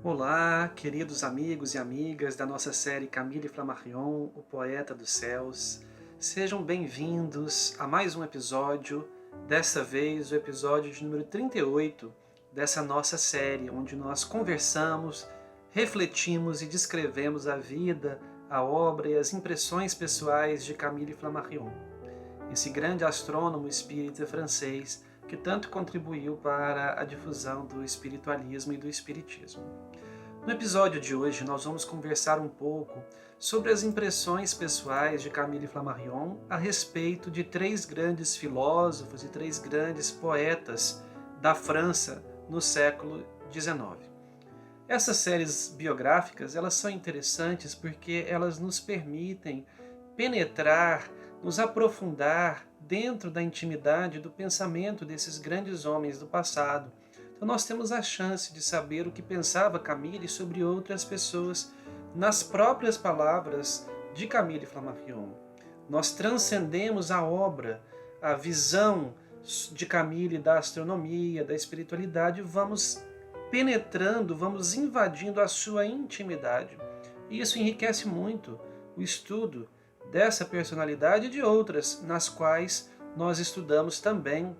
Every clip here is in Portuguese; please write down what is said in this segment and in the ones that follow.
Olá, queridos amigos e amigas da nossa série Camille Flammarion, o Poeta dos Céus. Sejam bem-vindos a mais um episódio, dessa vez o episódio de número 38 dessa nossa série, onde nós conversamos, refletimos e descrevemos a vida, a obra e as impressões pessoais de Camille Flammarion, esse grande astrônomo espírita francês que tanto contribuiu para a difusão do espiritualismo e do espiritismo. No episódio de hoje, nós vamos conversar um pouco sobre as impressões pessoais de Camille Flammarion a respeito de três grandes filósofos e três grandes poetas da França no século XIX. Essas séries biográficas, elas são interessantes porque elas nos permitem penetrar, nos aprofundar dentro da intimidade do pensamento desses grandes homens do passado. Então nós temos a chance de saber o que pensava Camille sobre outras pessoas nas próprias palavras de Camille Flammarion. Nós transcendemos a obra, a visão de Camille da astronomia, da espiritualidade, vamos penetrando, vamos invadindo a sua intimidade. E isso enriquece muito o estudo dessa personalidade e de outras, nas quais nós estudamos também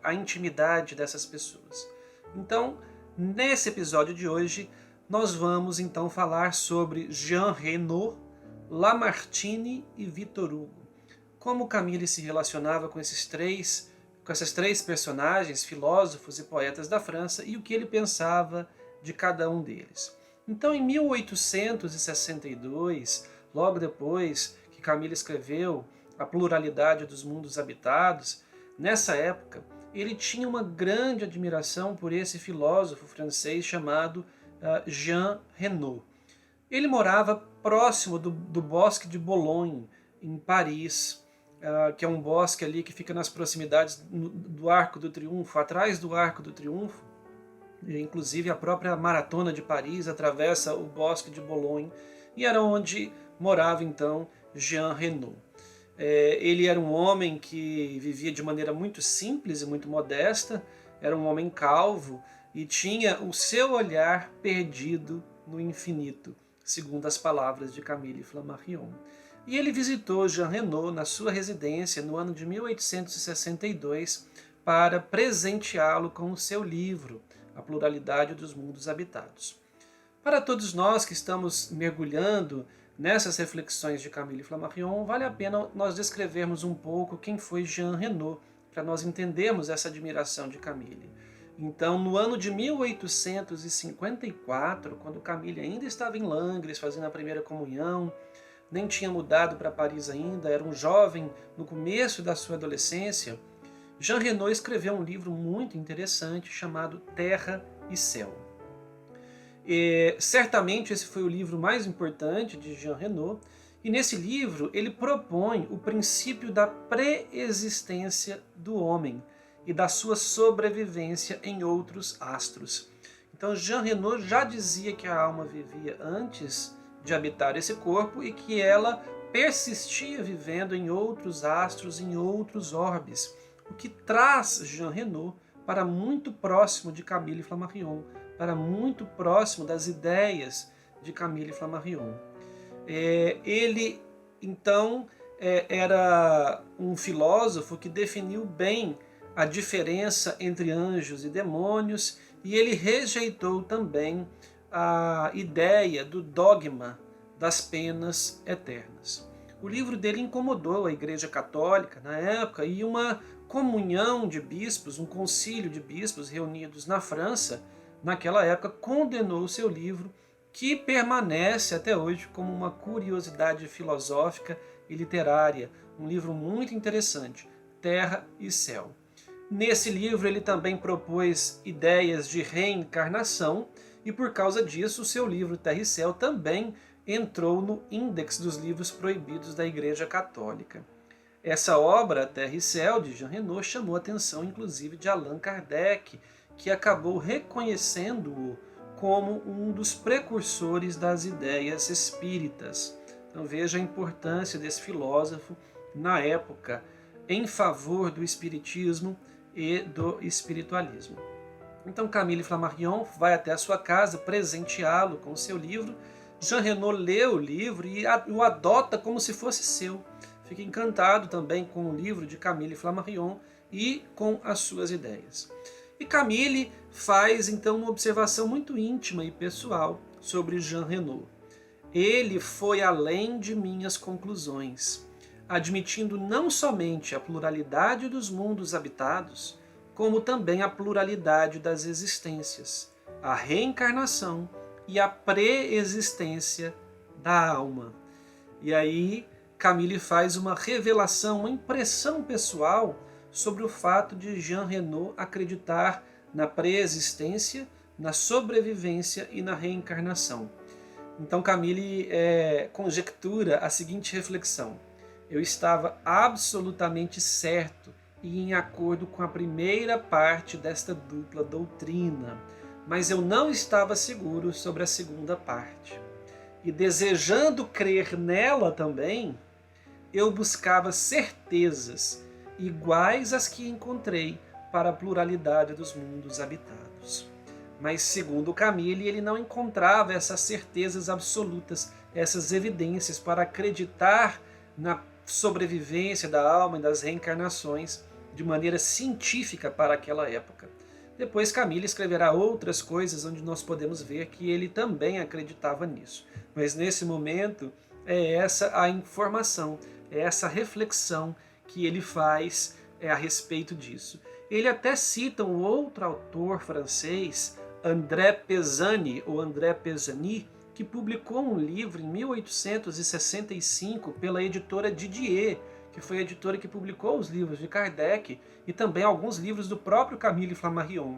a intimidade dessas pessoas. Então, nesse episódio de hoje, nós vamos então falar sobre Jean Reno, Lamartine e Victor Hugo. Como Camille se relacionava com essas três personagens, filósofos e poetas da França, e o que ele pensava de cada um deles. Então, em 1862, logo depois que Camille escreveu A Pluralidade dos Mundos Habitados, nessa época, ele tinha uma grande admiração por esse filósofo francês chamado Jean Reno. Ele morava próximo do Bosque de Boulogne, em Paris, que é um bosque ali que fica nas proximidades do Arco do Triunfo, atrás do Arco do Triunfo. Inclusive a própria Maratona de Paris atravessa o Bosque de Boulogne, e era onde morava então Jean Reno. Ele era um homem que vivia de maneira muito simples e muito modesta, era um homem calvo e tinha o seu olhar perdido no infinito, segundo as palavras de Camille Flammarion. E ele visitou Jean Reno na sua residência no ano de 1862 para presenteá-lo com o seu livro, A Pluralidade dos Mundos Habitados. Para todos nós que estamos mergulhando nessas reflexões de Camille Flammarion, vale a pena nós descrevermos um pouco quem foi Jean Reno, para nós entendermos essa admiração de Camille. Então, no ano de 1854, quando Camille ainda estava em Langres, fazendo a primeira comunhão, nem tinha mudado para Paris ainda, era um jovem no começo da sua adolescência, Jean Reno escreveu um livro muito interessante chamado Terra e Céu. Certamente esse foi o livro mais importante de Jean Reno, e nesse livro ele propõe o princípio da pré-existência do homem e da sua sobrevivência em outros astros. Então Jean Reno já dizia que a alma vivia antes de habitar esse corpo e que ela persistia vivendo em outros astros, em outros orbes, o que traz Jean Reno para muito próximo de Camille Flammarion, para muito próximo das ideias de Camille Flammarion. Ele, então, era um filósofo que definiu bem a diferença entre anjos e demônios, e ele rejeitou também a ideia do dogma das penas eternas. O livro dele incomodou a Igreja Católica na época, e uma comunhão de bispos, um concílio de bispos reunidos na França, naquela época, condenou o seu livro, que permanece até hoje como uma curiosidade filosófica e literária, um livro muito interessante, Terra e Céu. Nesse livro ele também propôs ideias de reencarnação, e por causa disso o seu livro Terra e Céu também entrou no índex dos livros proibidos da Igreja Católica. Essa obra, Terra e Céu, de Jean Reno, chamou a atenção inclusive de Allan Kardec, que acabou reconhecendo-o como um dos precursores das ideias espíritas. Então veja a importância desse filósofo na época em favor do espiritismo e do espiritualismo. Então Camille Flammarion vai até a sua casa presenteá-lo com o seu livro. Jean Renaud lê o livro e o adota como se fosse seu. Fica encantado também com o livro de Camille Flammarion e com as suas ideias. E Camille faz então uma observação muito íntima e pessoal sobre Jean Renaud. Ele foi além de minhas conclusões, admitindo não somente a pluralidade dos mundos habitados, como também a pluralidade das existências, a reencarnação e a pré-existência da alma. E aí Camille faz uma revelação, uma impressão pessoal sobre o fato de Jean Renaud acreditar na pré-existência, na sobrevivência e na reencarnação. Então Camille conjectura a seguinte reflexão: eu estava absolutamente certo e em acordo com a primeira parte desta dupla doutrina, mas eu não estava seguro sobre a segunda parte. E desejando crer nela também, eu buscava certezas iguais às que encontrei para a pluralidade dos mundos habitados. Mas, segundo Camille, ele não encontrava essas certezas absolutas, essas evidências para acreditar na sobrevivência da alma e das reencarnações de maneira científica para aquela época. Depois Camille escreverá outras coisas onde nós podemos ver que ele também acreditava nisso. Mas nesse momento é essa a informação, é essa reflexão que ele faz a respeito disso. Ele até cita um outro autor francês, André Pesani, ou André Pesani, que publicou um livro em 1865 pela editora Didier, que foi a editora que publicou os livros de Kardec e também alguns livros do próprio Camille Flammarion,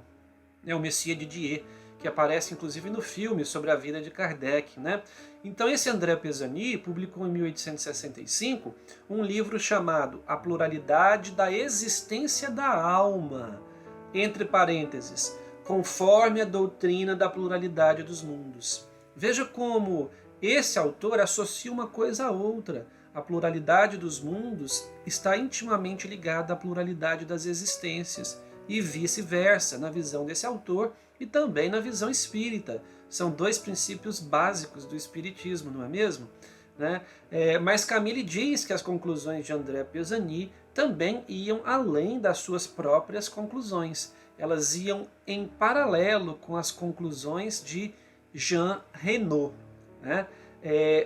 o Messias Didier, que aparece inclusive no filme sobre a vida de Kardec. Então esse André Pesani publicou em 1865 um livro chamado A Pluralidade da Existência da Alma, entre parênteses, conforme a doutrina da pluralidade dos mundos. Veja como esse autor associa uma coisa a outra. A pluralidade dos mundos está intimamente ligada à pluralidade das existências e vice-versa, na visão desse autor e também na visão espírita. São dois princípios básicos do espiritismo, não é mesmo? Mas Camille diz que as conclusões de André Pesani também iam além das suas próprias conclusões. Elas iam em paralelo com as conclusões de Jean Renaud.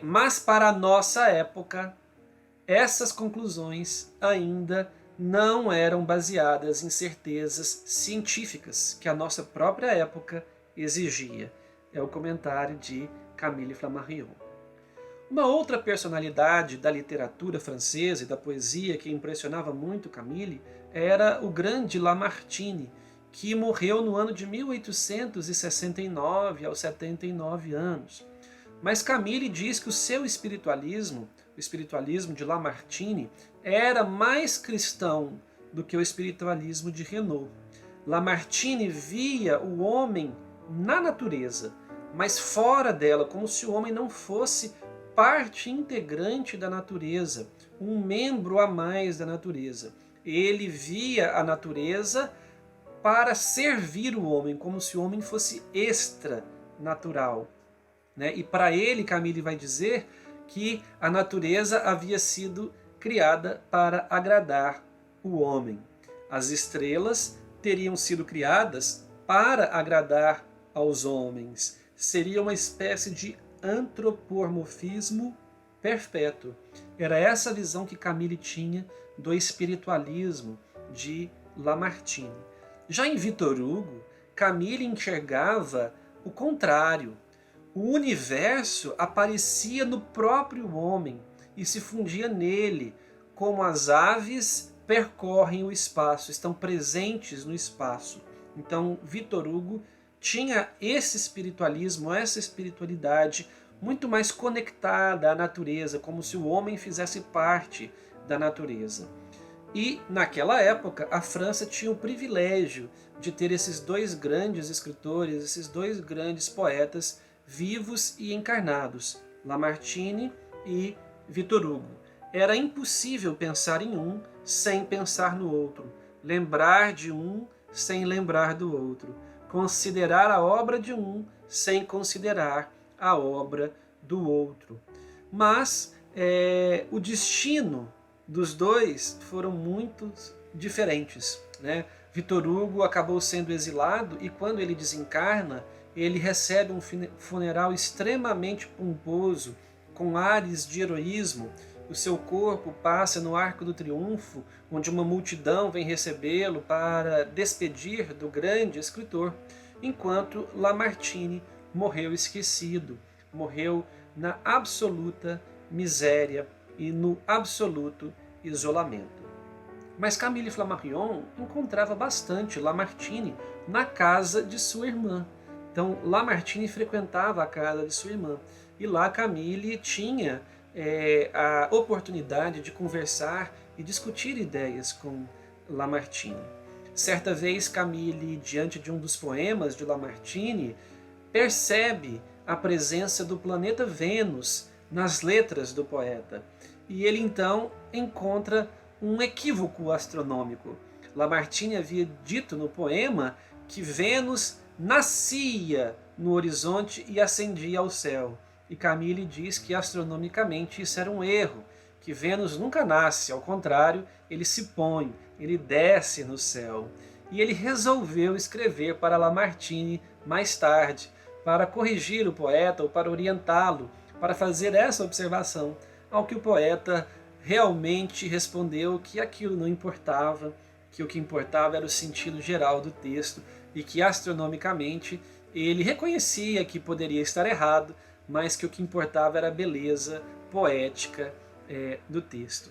Mas para a nossa época, essas conclusões ainda não eram baseadas em certezas científicas que a nossa própria época exigia. É o comentário de Camille Flammarion. Uma outra personalidade da literatura francesa e da poesia que impressionava muito Camille era o grande Lamartine, que morreu no ano de 1869, aos 79 anos. Mas Camille diz que o seu espiritualismo, o espiritualismo de Lamartine, era mais cristão do que o espiritualismo de Renaud. Lamartine via o homem na natureza, mas fora dela, como se o homem não fosse parte integrante da natureza, um membro a mais da natureza. Ele via a natureza para servir o homem, como se o homem fosse extra-natural. E para ele, Camille vai dizer que a natureza havia sido criada para agradar o homem. As estrelas teriam sido criadas para agradar aos homens. Seria uma espécie de antropomorfismo perpétuo. Era essa a visão que Camille tinha do espiritualismo de Lamartine. Já em Victor Hugo, Camille enxergava o contrário. O universo aparecia no próprio homem e se fundia nele, como as aves percorrem o espaço, estão presentes no espaço. Então, Victor Hugo tinha esse espiritualismo, essa espiritualidade muito mais conectada à natureza, como se o homem fizesse parte da natureza. E, naquela época, a França tinha o privilégio de ter esses dois grandes escritores, esses dois grandes poetas vivos e encarnados, Lamartine e Victor Hugo. Era impossível pensar em um sem pensar no outro, lembrar de um sem lembrar do outro. considerar a obra de um sem considerar a obra do outro. Mas o destino dos dois foram muito diferentes, né? Victor Hugo acabou sendo exilado e quando ele desencarna, ele recebe um funeral extremamente pomposo, com ares de heroísmo. O seu corpo passa no Arco do Triunfo, onde uma multidão vem recebê-lo para despedir do grande escritor, enquanto Lamartine morreu esquecido, morreu na absoluta miséria e no absoluto isolamento. Mas Camille Flammarion encontrava bastante Lamartine na casa de sua irmã. Então Lamartine frequentava a casa de sua irmã e lá Camille tinha a oportunidade de conversar e discutir ideias com Lamartine. Certa vez Camille, diante de um dos poemas de Lamartine, percebe a presença do planeta Vênus nas letras do poeta. E ele então encontra um equívoco astronômico. Lamartine havia dito no poema que Vênus nascia no horizonte e ascendia ao céu. E Camille diz que astronomicamente isso era um erro, que Vênus nunca nasce, ao contrário, ele se põe, ele desce no céu. E ele resolveu escrever para Lamartine mais tarde, para corrigir o poeta ou para orientá-lo, para fazer essa observação, ao que o poeta realmente respondeu que aquilo não importava, que o que importava era o sentido geral do texto e que astronomicamente ele reconhecia que poderia estar errado, mas que o que importava era a beleza poética do texto.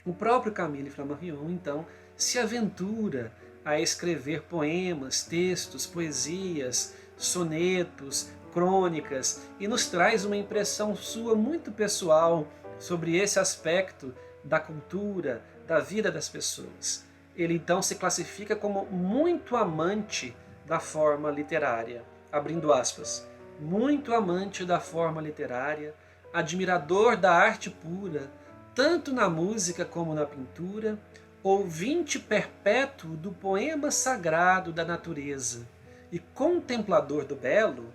O próprio Camille Flammarion, então, se aventura a escrever poemas, textos, poesias, sonetos, crônicas e nos traz uma impressão sua muito pessoal sobre esse aspecto da cultura, da vida das pessoas. Ele então se classifica como muito amante da forma literária, abrindo aspas, muito amante da forma literária, admirador da arte pura, tanto na música como na pintura, ouvinte perpétuo do poema sagrado da natureza e contemplador do belo,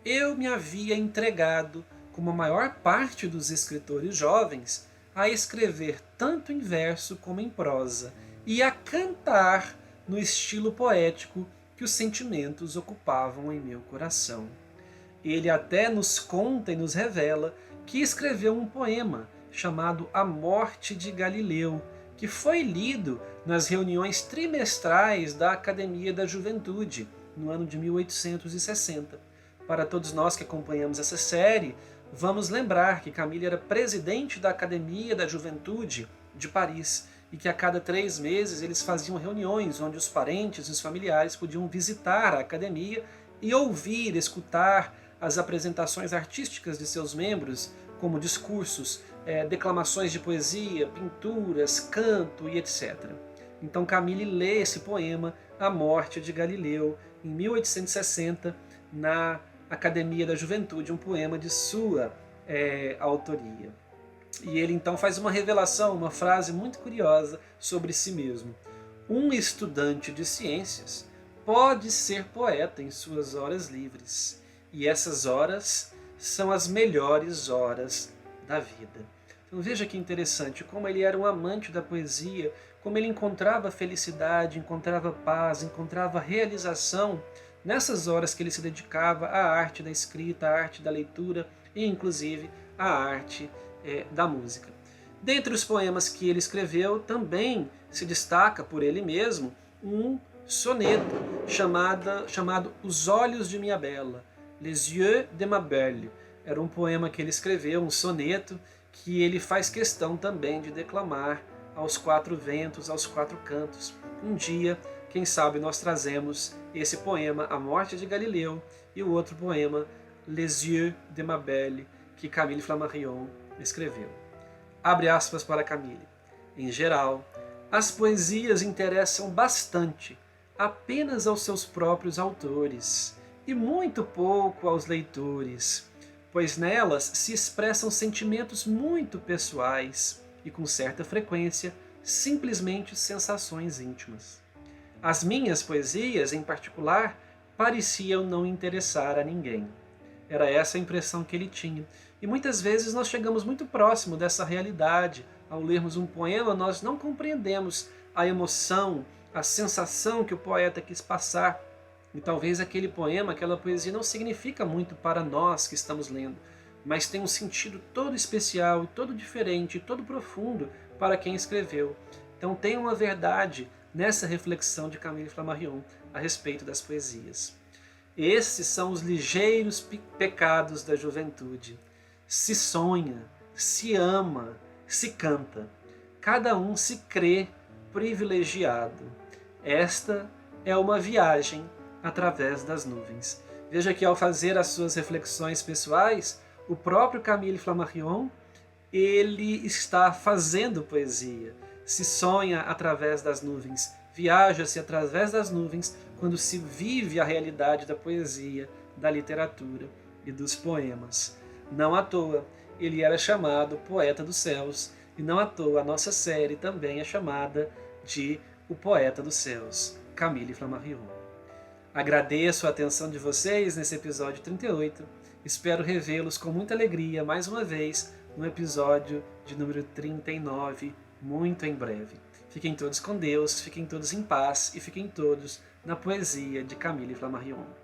eu me havia entregado, como a maior parte dos escritores jovens, a escrever tanto em verso como em prosa, e a cantar no estilo poético que os sentimentos ocupavam em meu coração. Ele até nos conta e nos revela que escreveu um poema chamado A Morte de Galileu, que foi lido nas reuniões trimestrais da Academia da Juventude, no ano de 1860. Para todos nós que acompanhamos essa série, vamos lembrar que Camille era presidente da Academia da Juventude de Paris e que a cada 3 meses eles faziam reuniões onde os parentes e os familiares podiam visitar a academia e ouvir, escutar as apresentações artísticas de seus membros, como discursos, declamações de poesia, pinturas, canto e etc. Então Camille lê esse poema, A Morte de Galileu, em 1860, na Academia da Juventude, um poema de sua autoria. E ele então faz uma revelação, uma frase muito curiosa sobre si mesmo. Um estudante de ciências pode ser poeta em suas horas livres, e essas horas são as melhores horas da vida. Então veja que interessante, como ele era um amante da poesia, como ele encontrava felicidade, encontrava paz, encontrava realização nessas horas que ele se dedicava à arte da escrita, à arte da leitura e inclusive à arte da música. Dentre os poemas que ele escreveu, também se destaca por ele mesmo um soneto chamado Os Olhos de Minha Bela, Les Yeux de ma Belle. Era um poema que ele escreveu, um soneto, que ele faz questão também de declamar aos 4 ventos, aos 4 cantos. Um dia, quem sabe, nós trazemos esse poema, A Morte de Galileu, e o outro poema, Les Yeux de ma Belle, que Camille Flammarion escreveu. Abre aspas para Camille. Em geral, as poesias interessam bastante apenas aos seus próprios autores e muito pouco aos leitores, pois nelas se expressam sentimentos muito pessoais e, com certa frequência, simplesmente sensações íntimas. As minhas poesias, em particular, pareciam não interessar a ninguém. Era essa a impressão que ele tinha. E muitas vezes nós chegamos muito próximo dessa realidade. Ao lermos um poema, nós não compreendemos a emoção, a sensação que o poeta quis passar. E talvez aquele poema, aquela poesia não significa muito para nós que estamos lendo, mas tem um sentido todo especial, todo diferente, todo profundo para quem escreveu. Então tem uma verdade nessa reflexão de Camille Flammarion a respeito das poesias. Esses são os ligeiros pecados da juventude. Se sonha, se ama, se canta. Cada um se crê privilegiado. Esta é uma viagem através das nuvens. Veja que ao fazer as suas reflexões pessoais, o próprio Camille Flammarion, ele está fazendo poesia. Se sonha através das nuvens, viaja-se através das nuvens quando se vive a realidade da poesia, da literatura e dos poemas. Não à toa, ele era chamado poeta dos céus, e não à toa a nossa série também é chamada de O Poeta dos Céus, Camille Flammarion. Agradeço a atenção de vocês nesse episódio 38. Espero revê-los com muita alegria mais uma vez no episódio de número 39, muito em breve. Fiquem todos com Deus, fiquem todos em paz e fiquem todos na poesia de Camille Flammarion.